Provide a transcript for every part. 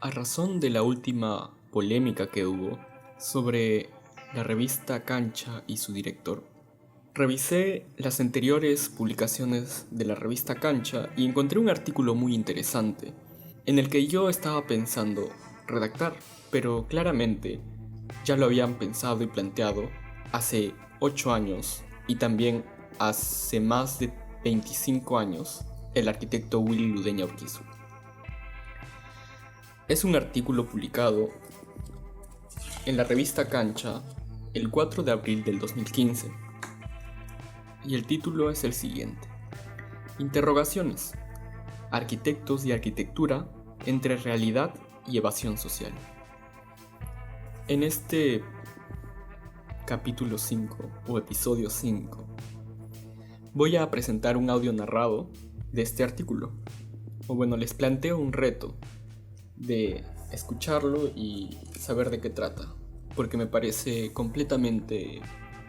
A razón de la última polémica que hubo sobre la revista Cancha y su director, revisé las anteriores publicaciones de la revista Cancha y encontré un artículo muy interesante en el que yo estaba pensando redactar, pero claramente ya lo habían pensado y planteado hace 8 años y también hace más de 25 años el arquitecto Willy Ludeña Urquizu. Es un artículo publicado en la revista Cancha el 4 de abril del 2015 y el título es el siguiente: Interrogaciones, arquitectos y arquitectura entre realidad y evasión social. En este capítulo 5 o episodio 5 voy a presentar un audio narrado de este artículo, o bueno, les planteo un reto de escucharlo y saber de qué trata, porque me parece completamente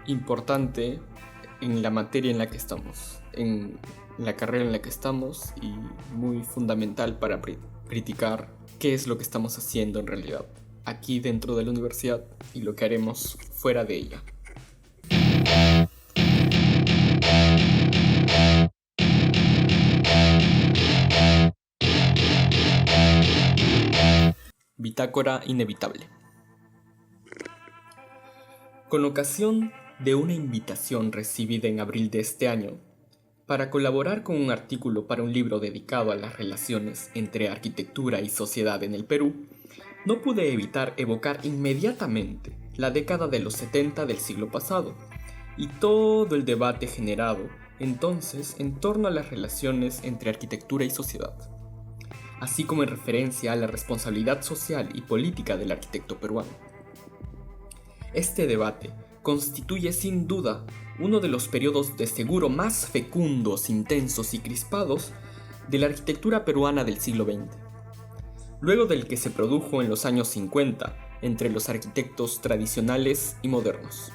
importante en la materia en la que estamos, en la carrera en la que estamos, y muy fundamental para criticar qué es lo que estamos haciendo en realidad aquí dentro de la universidad y lo que haremos fuera de ella. Bitácora inevitable. Con ocasión de una invitación recibida en abril de este año para colaborar con un artículo para un libro dedicado a las relaciones entre arquitectura y sociedad en el Perú, no pude evitar evocar inmediatamente la década de los 70 del siglo pasado y todo el debate generado entonces en torno a las relaciones entre arquitectura y sociedad, así como en referencia a la responsabilidad social y política del arquitecto peruano. Este debate constituye sin duda uno de los periodos de seguro más fecundos, intensos y crispados de la arquitectura peruana del siglo XX, luego del que se produjo en los años 50 entre los arquitectos tradicionales y modernos.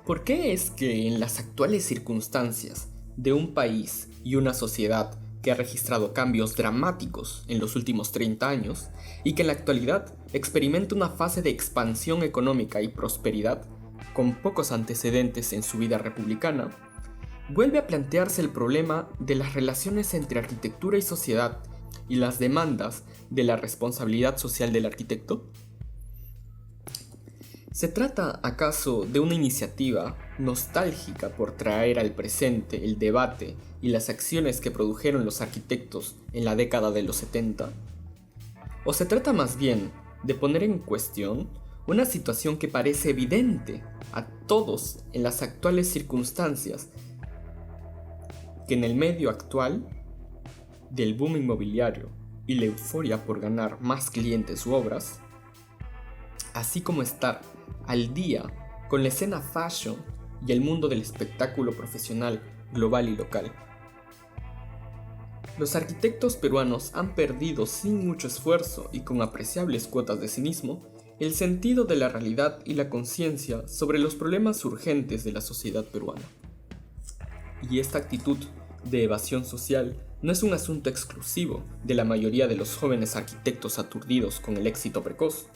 ¿Por qué es que en las actuales circunstancias de un país y una sociedad que ha registrado cambios dramáticos en los últimos 30 años y que en la actualidad experimenta una fase de expansión económica y prosperidad con pocos antecedentes en su vida republicana, vuelve a plantearse el problema de las relaciones entre arquitectura y sociedad y las demandas de la responsabilidad social del arquitecto? ¿Se trata acaso de una iniciativa nostálgica por traer al presente el debate y las acciones que produjeron los arquitectos en la década de los 70? ¿O se trata más bien de poner en cuestión una situación que parece evidente a todos en las actuales circunstancias, que en el medio actual del boom inmobiliario y la euforia por ganar más clientes u obras, así como estar al día con la escena fashion y el mundo del espectáculo profesional global y local, los arquitectos peruanos han perdido sin mucho esfuerzo y con apreciables cuotas de cinismo el sentido de la realidad y la conciencia sobre los problemas urgentes de la sociedad peruana. Y esta actitud de evasión social no es un asunto exclusivo de la mayoría de los jóvenes arquitectos aturdidos con el éxito precoz,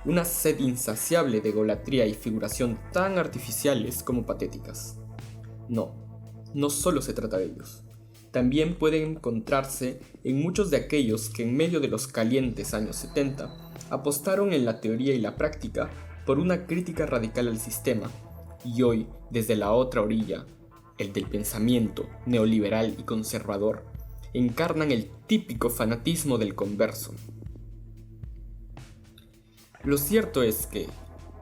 una sed insaciable de egolatría y figuración tan artificiales como patéticas. No solo se trata de ellos. También pueden encontrarse en muchos de aquellos que en medio de los calientes años 70 apostaron en la teoría y la práctica por una crítica radical al sistema, y hoy, desde la otra orilla, el del pensamiento neoliberal y conservador, encarnan el típico fanatismo del converso. Lo cierto es que,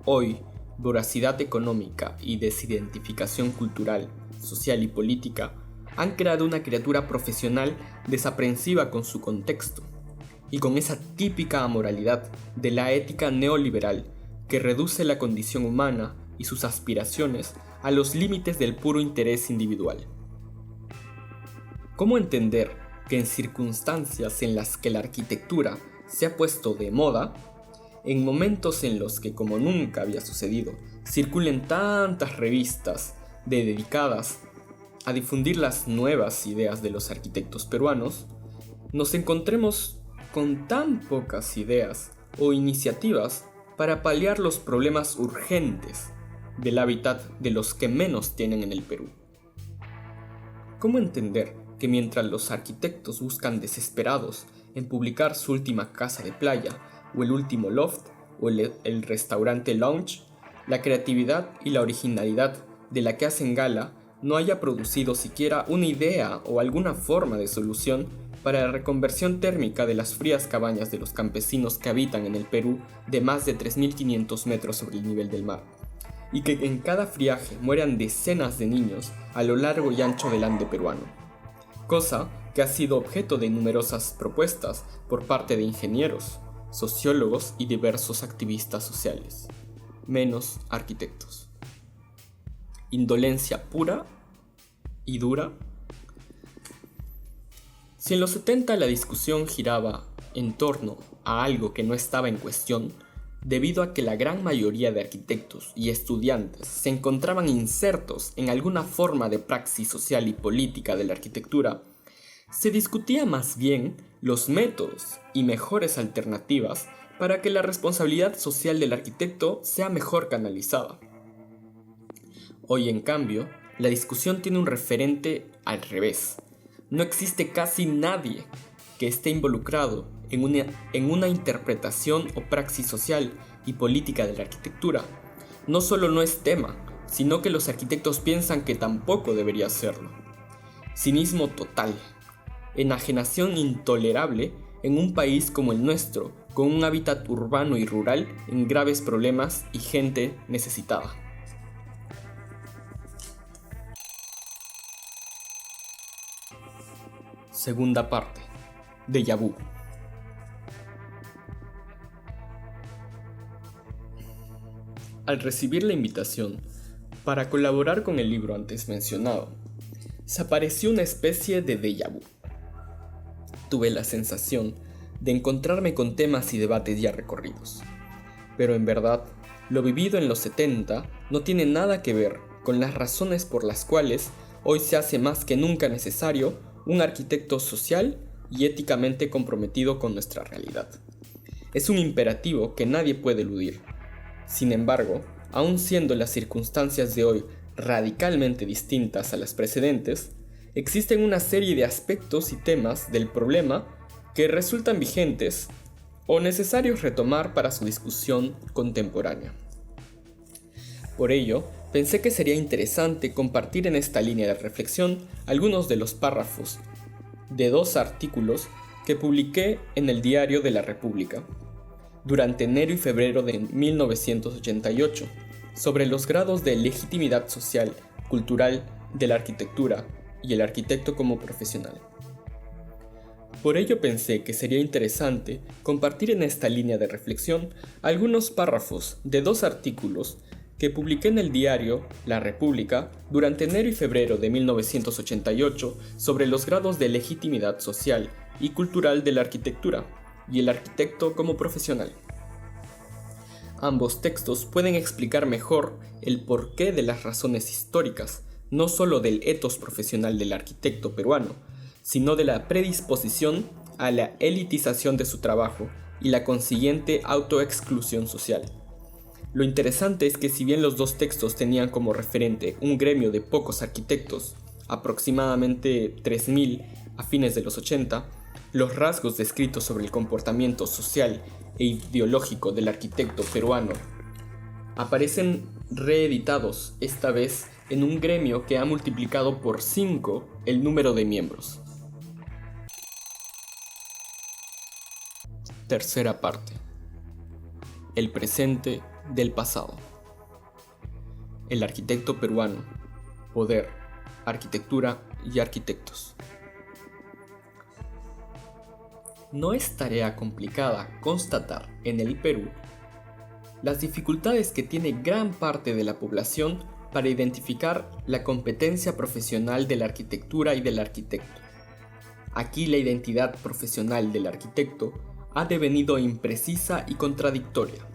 hoy, voracidad económica y desidentificación cultural, social y política han creado una criatura profesional desaprensiva con su contexto, y con esa típica amoralidad de la ética neoliberal que reduce la condición humana y sus aspiraciones a los límites del puro interés individual. ¿Cómo entender que en circunstancias en las que la arquitectura se ha puesto de moda, en momentos en los que, como nunca había sucedido, circulen tantas revistas dedicadas a difundir las nuevas ideas de los arquitectos peruanos, nos encontremos con tan pocas ideas o iniciativas para paliar los problemas urgentes del hábitat de los que menos tienen en el Perú? ¿Cómo entender que mientras los arquitectos buscan desesperados en publicar su última casa de playa, o el último loft, o el restaurante lounge, la creatividad y la originalidad de la que hacen gala no haya producido siquiera una idea o alguna forma de solución para la reconversión térmica de las frías cabañas de los campesinos que habitan en el Perú de más de 3.500 metros sobre el nivel del mar, y que en cada friaje mueran decenas de niños a lo largo y ancho del Ande peruano? Cosa que ha sido objeto de numerosas propuestas por parte de ingenieros, sociólogos y diversos activistas sociales, menos arquitectos. Indolencia pura y dura. Si en los 70 la discusión giraba en torno a algo que no estaba en cuestión, debido a que la gran mayoría de arquitectos y estudiantes se encontraban insertos en alguna forma de praxis social y política de la arquitectura, se discutía más bien los métodos y mejores alternativas para que la responsabilidad social del arquitecto sea mejor canalizada. Hoy, en cambio, la discusión tiene un referente al revés. No existe casi nadie que esté involucrado en una interpretación o praxis social y política de la arquitectura. No solo no es tema, sino que los arquitectos piensan que tampoco debería serlo. Cinismo total. Enajenación intolerable en un país como el nuestro, con un hábitat urbano y rural en graves problemas y gente necesitada. Segunda parte. Déjà vu. Al recibir la invitación para colaborar con el libro antes mencionado, se apareció una especie de déjà vu. Tuve la sensación de encontrarme con temas y debates ya recorridos. Pero en verdad, lo vivido en los 70 no tiene nada que ver con las razones por las cuales hoy se hace más que nunca necesario un arquitecto social y éticamente comprometido con nuestra realidad. Es un imperativo que nadie puede eludir. Sin embargo, aun siendo las circunstancias de hoy radicalmente distintas a las precedentes, existen una serie de aspectos y temas del problema que resultan vigentes o necesarios retomar para su discusión contemporánea. Por ello, pensé que sería interesante compartir en esta línea de reflexión algunos de los párrafos de 2 artículos que publiqué en el Diario de la República durante enero y febrero de 1988 sobre los grados de legitimidad social, cultural de la arquitectura y el arquitecto como profesional. Por ello pensé que sería interesante compartir en esta línea de reflexión algunos párrafos de 2 artículos que publiqué en el diario La República durante enero y febrero de 1988 sobre los grados de legitimidad social y cultural de la arquitectura y el arquitecto como profesional. Ambos textos pueden explicar mejor el porqué de las razones históricas, no solo del ethos profesional del arquitecto peruano, sino de la predisposición a la elitización de su trabajo y la consiguiente autoexclusión social. Lo interesante es que si bien los 2 textos tenían como referente un gremio de pocos arquitectos, aproximadamente 3.000 a fines de los 80, los rasgos descritos sobre el comportamiento social e ideológico del arquitecto peruano aparecen reeditados, esta vez en un gremio que ha multiplicado por 5 el número de miembros. Tercera parte. El presente del pasado. El arquitecto peruano, poder, arquitectura y arquitectos. No es tarea complicada constatar en el Perú las dificultades que tiene gran parte de la población para identificar la competencia profesional de la arquitectura y del arquitecto. Aquí la identidad profesional del arquitecto ha devenido imprecisa y contradictoria.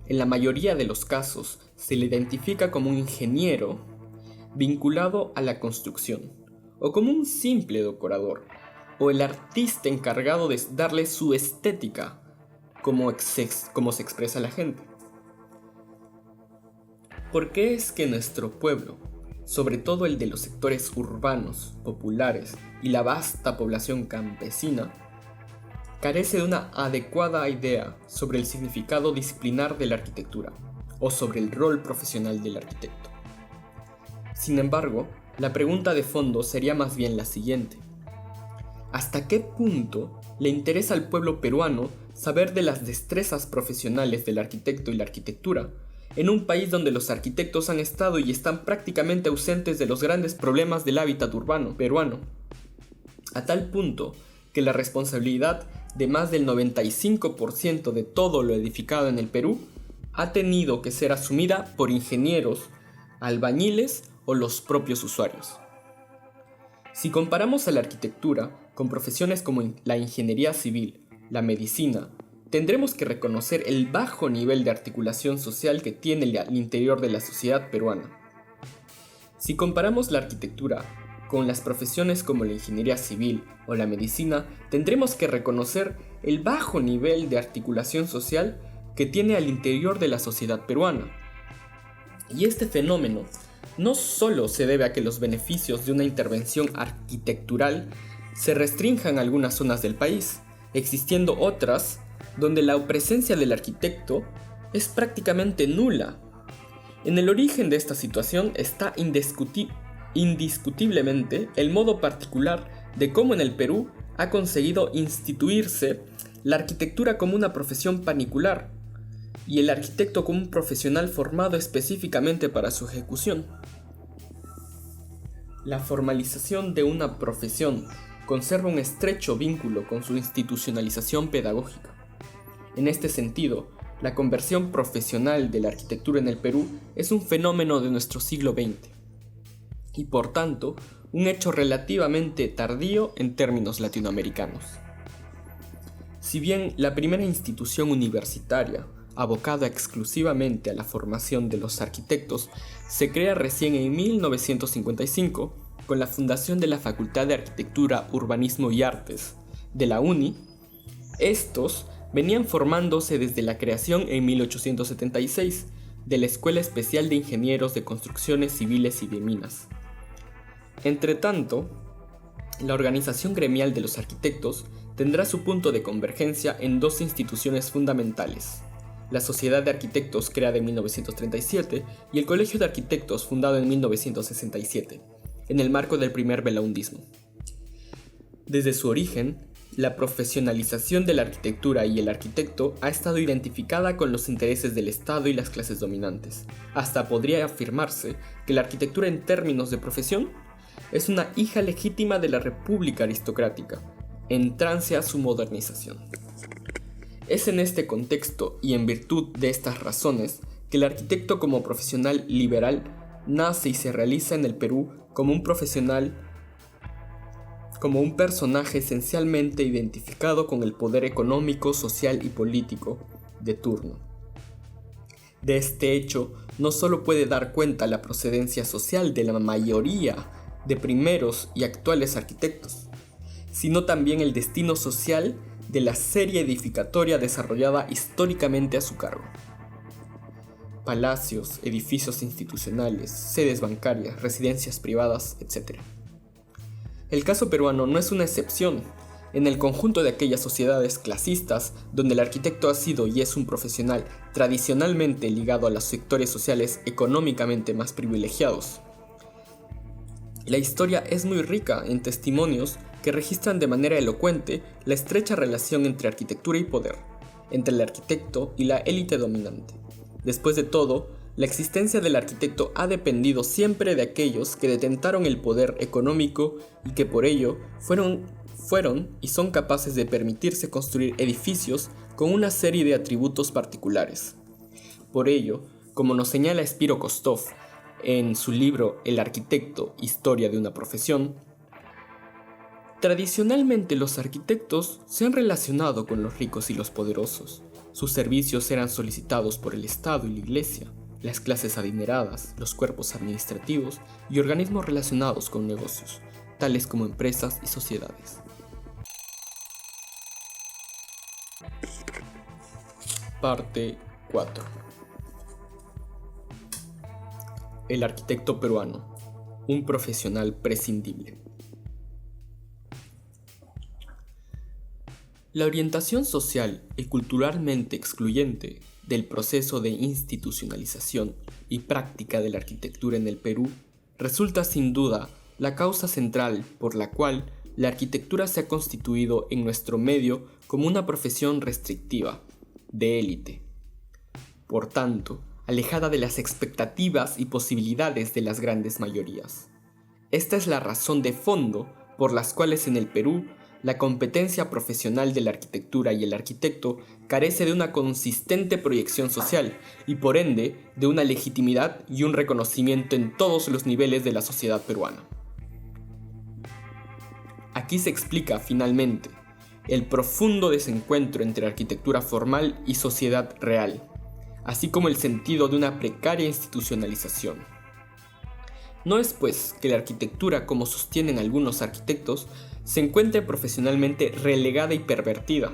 En la mayoría de los casos se le identifica como un ingeniero vinculado a la construcción o como un simple decorador, o el artista encargado de darle su estética, como se expresa la gente. ¿Por qué es que nuestro pueblo, sobre todo el de los sectores urbanos, populares y la vasta población campesina, carece de una adecuada idea sobre el significado disciplinar de la arquitectura o sobre el rol profesional del arquitecto? Sin embargo, la pregunta de fondo sería más bien la siguiente: ¿hasta qué punto le interesa al pueblo peruano saber de las destrezas profesionales del arquitecto y la arquitectura, en un país donde los arquitectos han estado y están prácticamente ausentes de los grandes problemas del hábitat urbano peruano? A tal punto que la responsabilidad de más del 95% de todo lo edificado en el Perú ha tenido que ser asumida por ingenieros, albañiles o los propios usuarios. Si comparamos a la arquitectura con profesiones como la ingeniería civil, la medicina, tendremos que reconocer el bajo nivel de articulación social que tiene al interior de la sociedad peruana. Si comparamos la arquitectura con las profesiones como la ingeniería civil o la medicina, tendremos que reconocer el bajo nivel de articulación social que tiene al interior de la sociedad peruana. Y este fenómeno no solo se debe a que los beneficios de una intervención arquitectural se restrinjan a algunas zonas del país, existiendo otras donde la presencia del arquitecto es prácticamente nula. En el origen de esta situación está indiscutiblemente el modo particular de cómo en el Perú ha conseguido instituirse la arquitectura como una profesión particular y el arquitecto como un profesional formado específicamente para su ejecución. La formalización de una profesión conserva un estrecho vínculo con su institucionalización pedagógica. En este sentido, la conversión profesional de la arquitectura en el Perú es un fenómeno de nuestro siglo XX y, por tanto, un hecho relativamente tardío en términos latinoamericanos. Si bien la primera institución universitaria abocada exclusivamente a la formación de los arquitectos se crea recién en 1955 con la fundación de la Facultad de Arquitectura, Urbanismo y Artes de la UNI, estos venían formándose desde la creación en 1876 de la Escuela Especial de Ingenieros de Construcciones Civiles y de Minas. Entretanto, la organización gremial de los arquitectos tendrá su punto de convergencia en dos instituciones fundamentales: la Sociedad de Arquitectos, creada en 1937, y el Colegio de Arquitectos, fundado en 1967, en el marco del primer belaundismo. Desde su origen, la profesionalización de la arquitectura y el arquitecto ha estado identificada con los intereses del Estado y las clases dominantes. Hasta podría afirmarse que la arquitectura en términos de profesión es una hija legítima de la República aristocrática, en trance a su modernización. Es en este contexto y en virtud de estas razones que el arquitecto como profesional liberal nace y se realiza en el Perú como un personaje esencialmente identificado con el poder económico, social y político de turno. De este hecho, no solo puede dar cuenta la procedencia social de la mayoría de primeros y actuales arquitectos, sino también el destino social de la serie edificatoria desarrollada históricamente a su cargo. Palacios, edificios institucionales, sedes bancarias, residencias privadas, etc. El caso peruano no es una excepción. En el conjunto de aquellas sociedades clasistas donde el arquitecto ha sido y es un profesional tradicionalmente ligado a los sectores sociales económicamente más privilegiados. La historia es muy rica en testimonios que registran de manera elocuente la estrecha relación entre arquitectura y poder, entre el arquitecto y la élite dominante. Después de todo, la existencia del arquitecto ha dependido siempre de aquellos que detentaron el poder económico y que por ello fueron y son capaces de permitirse construir edificios con una serie de atributos particulares. Por ello, como nos señala Spiro Kostov en su libro El arquitecto, historia de una profesión, tradicionalmente los arquitectos se han relacionado con los ricos y los poderosos. Sus servicios eran solicitados por el Estado y la Iglesia, las clases adineradas, los cuerpos administrativos y organismos relacionados con negocios, tales como empresas y sociedades. Parte 4. El arquitecto peruano, un profesional prescindible. La orientación social y culturalmente excluyente del proceso de institucionalización y práctica de la arquitectura en el Perú resulta sin duda la causa central por la cual la arquitectura se ha constituido en nuestro medio como una profesión restrictiva, de élite. Por tanto, alejada de las expectativas y posibilidades de las grandes mayorías. Esta es la razón de fondo por las cuales en el Perú la competencia profesional de la arquitectura y el arquitecto carece de una consistente proyección social y por ende de una legitimidad y un reconocimiento en todos los niveles de la sociedad peruana. Aquí se explica finalmente el profundo desencuentro entre arquitectura formal y sociedad real, así como el sentido de una precaria institucionalización. No es pues que la arquitectura, como sostienen algunos arquitectos, se encuentre profesionalmente relegada y pervertida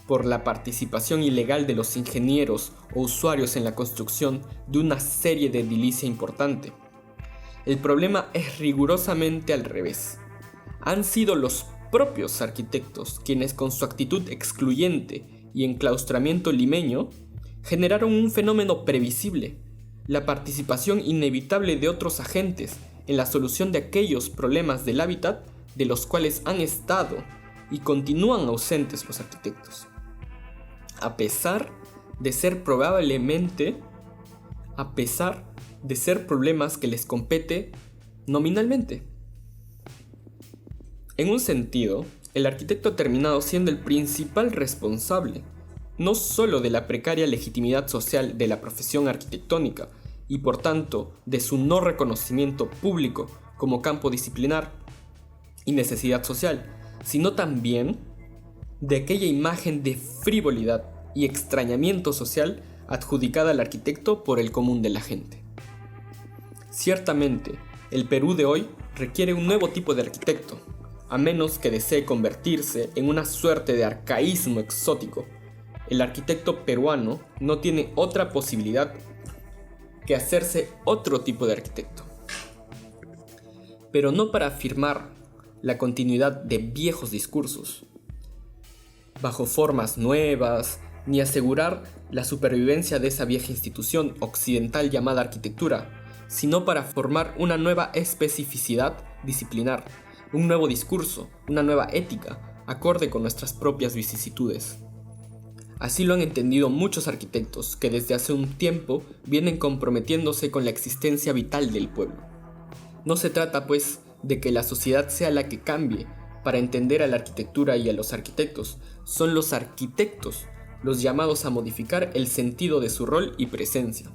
por la participación ilegal de los ingenieros o usuarios en la construcción de una serie de edilicia importante. El problema es rigurosamente al revés. Han sido los propios arquitectos quienes con su actitud excluyente y enclaustramiento limeño generaron un fenómeno previsible, la participación inevitable de otros agentes en la solución de aquellos problemas del hábitat de los cuales han estado y continúan ausentes los arquitectos, a pesar de ser problemas que les compete nominalmente. En un sentido, el arquitecto ha terminado siendo el principal responsable, no solo de la precaria legitimidad social de la profesión arquitectónica y por tanto de su no reconocimiento público como campo disciplinar y necesidad social, sino también de aquella imagen de frivolidad y extrañamiento social adjudicada al arquitecto por el común de la gente. Ciertamente, el Perú de hoy requiere un nuevo tipo de arquitecto, a menos que desee convertirse en una suerte de arcaísmo exótico. El arquitecto peruano no tiene otra posibilidad que hacerse otro tipo de arquitecto, pero no para afirmar la continuidad de viejos discursos, bajo formas nuevas, ni asegurar la supervivencia de esa vieja institución occidental llamada arquitectura, sino para formar una nueva especificidad disciplinar, un nuevo discurso, una nueva ética, acorde con nuestras propias vicisitudes. Así lo han entendido muchos arquitectos que desde hace un tiempo vienen comprometiéndose con la existencia vital del pueblo. No se trata, pues, de que la sociedad sea la que cambie para entender a la arquitectura y a los arquitectos. Son los arquitectos los llamados a modificar el sentido de su rol y presencia,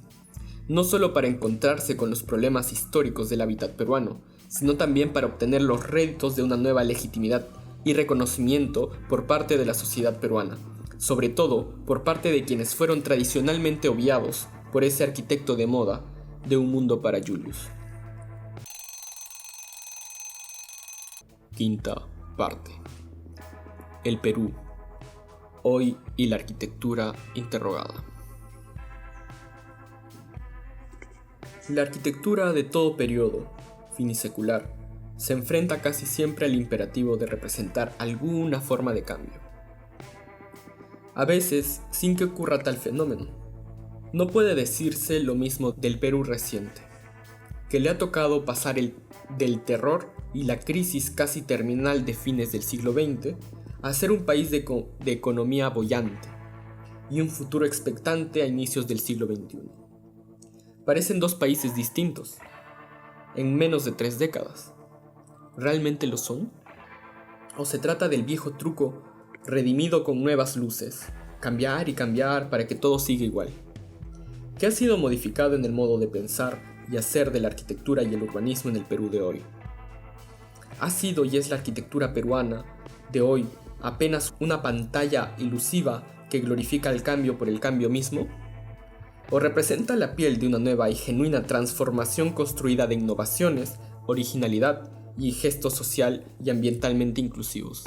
no solo para encontrarse con los problemas históricos del hábitat peruano, sino también para obtener los réditos de una nueva legitimidad y reconocimiento por parte de la sociedad peruana, sobre todo por parte de quienes fueron tradicionalmente obviados por ese arquitecto de moda de Un Mundo para Julius. Quinta parte. El Perú, hoy y la arquitectura interrogada. La arquitectura de todo periodo, finisecular, se enfrenta casi siempre al imperativo de representar alguna forma de cambio. A veces, sin que ocurra tal fenómeno. No puede decirse lo mismo del Perú reciente, que le ha tocado pasar del terror y la crisis casi terminal de fines del siglo XX a ser un país de economía boyante y un futuro expectante a inicios del siglo XXI. Parecen dos países distintos, en menos de 3 décadas. ¿Realmente lo son? ¿O se trata del viejo truco redimido con nuevas luces, cambiar y cambiar para que todo siga igual? ¿Qué ha sido modificado en el modo de pensar y hacer de la arquitectura y el urbanismo en el Perú de hoy? ¿Ha sido y es la arquitectura peruana de hoy apenas una pantalla ilusiva que glorifica el cambio por el cambio mismo? ¿O representa la piel de una nueva y genuina transformación construida de innovaciones, originalidad y gestos social y ambientalmente inclusivos?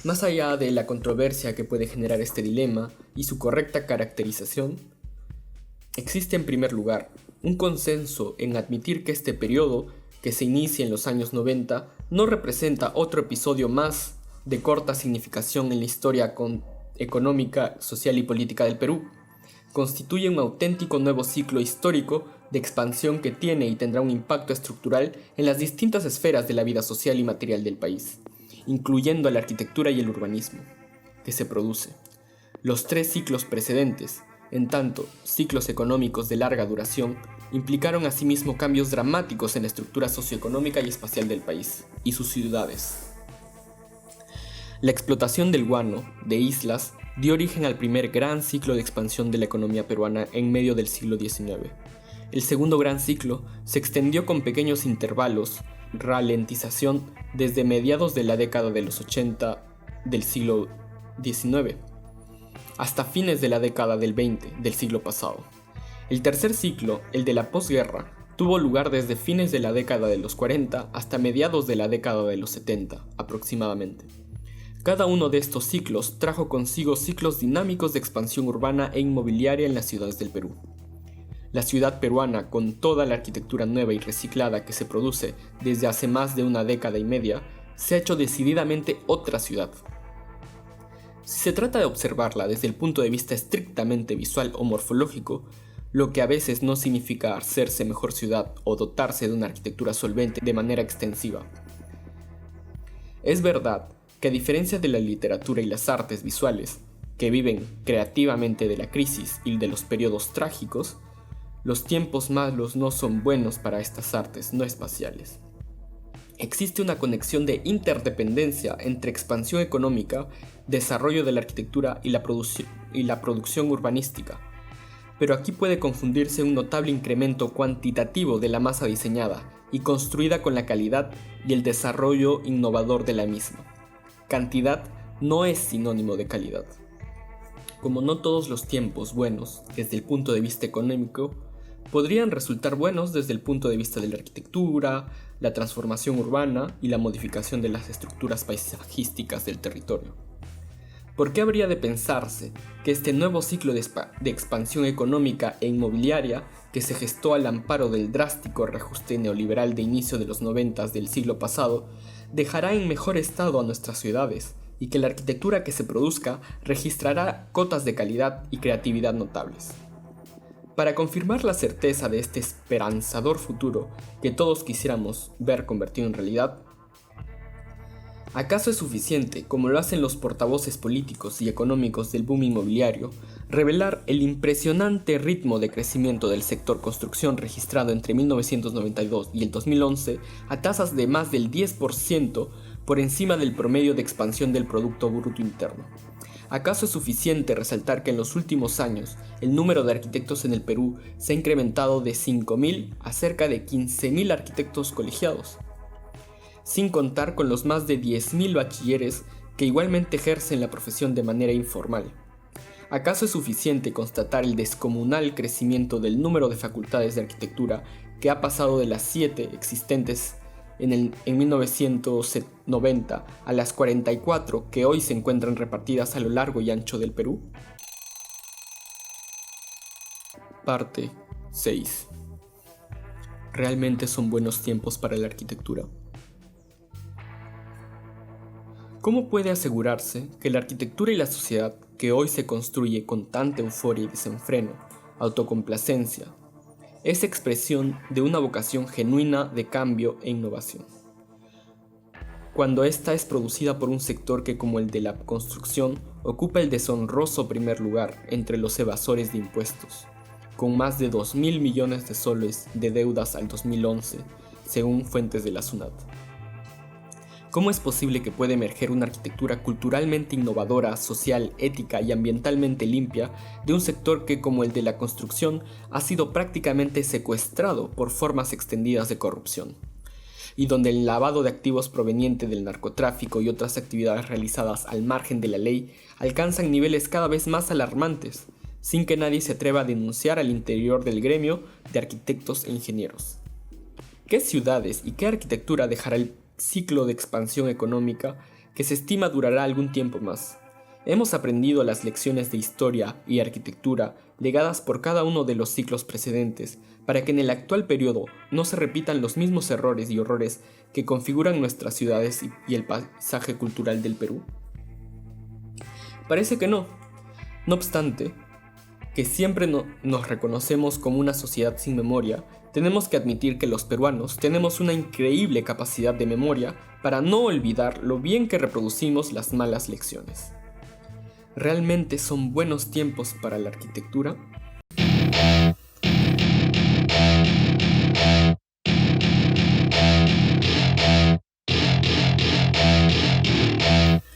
Más allá de la controversia que puede generar este dilema y su correcta caracterización, existe en primer lugar un consenso en admitir que este periodo, que se inicia en los años 90, no representa otro episodio más de corta significación en la historia económica, social y política del Perú. Constituye un auténtico nuevo ciclo histórico de expansión que tiene y tendrá un impacto estructural en las distintas esferas de la vida social y material del país, incluyendo la arquitectura y el urbanismo que se produce. Los tres ciclos precedentes, en tanto ciclos económicos de larga duración, implicaron asimismo cambios dramáticos en la estructura socioeconómica y espacial del país y sus ciudades. La explotación del guano de islas dio origen al primer gran ciclo de expansión de la economía peruana en medio del siglo XIX. El segundo gran ciclo se extendió con pequeños intervalos, ralentización desde mediados de la década de los 80 del siglo XIX hasta fines de la década del 20 del siglo pasado. El tercer ciclo, el de la posguerra, tuvo lugar desde fines de la década de los 40 hasta mediados de la década de los 70 aproximadamente. Cada uno de estos ciclos trajo consigo ciclos dinámicos de expansión urbana e inmobiliaria en las ciudades del Perú. La ciudad peruana, con toda la arquitectura nueva y reciclada que se produce desde hace más de una década y media, se ha hecho decididamente otra ciudad. Si se trata de observarla desde el punto de vista estrictamente visual o morfológico, lo que a veces no significa hacerse mejor ciudad o dotarse de una arquitectura solvente de manera extensiva. Es verdad que a diferencia de la literatura y las artes visuales, que viven creativamente de la crisis y de los periodos trágicos, los tiempos malos no son buenos para estas artes no espaciales. Existe una conexión de interdependencia entre expansión económica, desarrollo de la arquitectura y la producción urbanística, pero aquí puede confundirse un notable incremento cuantitativo de la masa diseñada y construida con la calidad y el desarrollo innovador de la misma. Cantidad no es sinónimo de calidad. Como no todos los tiempos buenos, desde el punto de vista económico, podrían resultar buenos desde el punto de vista de la arquitectura, la transformación urbana y la modificación de las estructuras paisajísticas del territorio. ¿Por qué habría de pensarse que este nuevo ciclo de expansión económica e inmobiliaria, que se gestó al amparo del drástico reajuste neoliberal de inicio de los 90 del siglo pasado, dejará en mejor estado a nuestras ciudades y que la arquitectura que se produzca registrará cotas de calidad y creatividad notables? Para confirmar la certeza de este esperanzador futuro que todos quisiéramos ver convertido en realidad, ¿acaso es suficiente, como lo hacen los portavoces políticos y económicos del boom inmobiliario, revelar el impresionante ritmo de crecimiento del sector construcción registrado entre 1992 y el 2011 a tasas de más del 10% por encima del promedio de expansión del Producto Bruto Interno? ¿Acaso es suficiente resaltar que en los últimos años el número de arquitectos en el Perú se ha incrementado de 5.000 a cerca de 15.000 arquitectos colegiados? Sin contar con los más de 10.000 bachilleres que igualmente ejercen la profesión de manera informal. ¿Acaso es suficiente constatar el descomunal crecimiento del número de facultades de arquitectura que ha pasado de las 7 existentes en 1990 a las 44 que hoy se encuentran repartidas a lo largo y ancho del Perú? Parte 6. ¿Realmente son buenos tiempos para la arquitectura? ¿Cómo puede asegurarse que la arquitectura y la sociedad que hoy se construye con tanta euforia y desenfreno, autocomplacencia, es expresión de una vocación genuina de cambio e innovación? Cuando esta es producida por un sector que, como el de la construcción, ocupa el deshonroso primer lugar entre los evasores de impuestos, con más de 2.000 millones de soles de deudas al 2011, según fuentes de la SUNAT. ¿Cómo es posible que pueda emerger una arquitectura culturalmente innovadora, social, ética y ambientalmente limpia de un sector que, como el de la construcción, ha sido prácticamente secuestrado por formas extendidas de corrupción, y donde el lavado de activos proveniente del narcotráfico y otras actividades realizadas al margen de la ley alcanzan niveles cada vez más alarmantes, sin que nadie se atreva a denunciar al interior del gremio de arquitectos e ingenieros? ¿Qué ciudades y qué arquitectura dejará el ciclo de expansión económica que se estima durará algún tiempo más. Hemos aprendido las lecciones de historia y arquitectura legadas por cada uno de los ciclos precedentes, para que en el actual periodo no se repitan los mismos errores y horrores que configuran nuestras ciudades y el paisaje cultural del Perú. Parece que no. No obstante, que siempre nos reconocemos como una sociedad sin memoria, tenemos que admitir que los peruanos tenemos una increíble capacidad de memoria para no olvidar lo bien que reproducimos las malas lecciones. ¿Realmente son buenos tiempos para la arquitectura?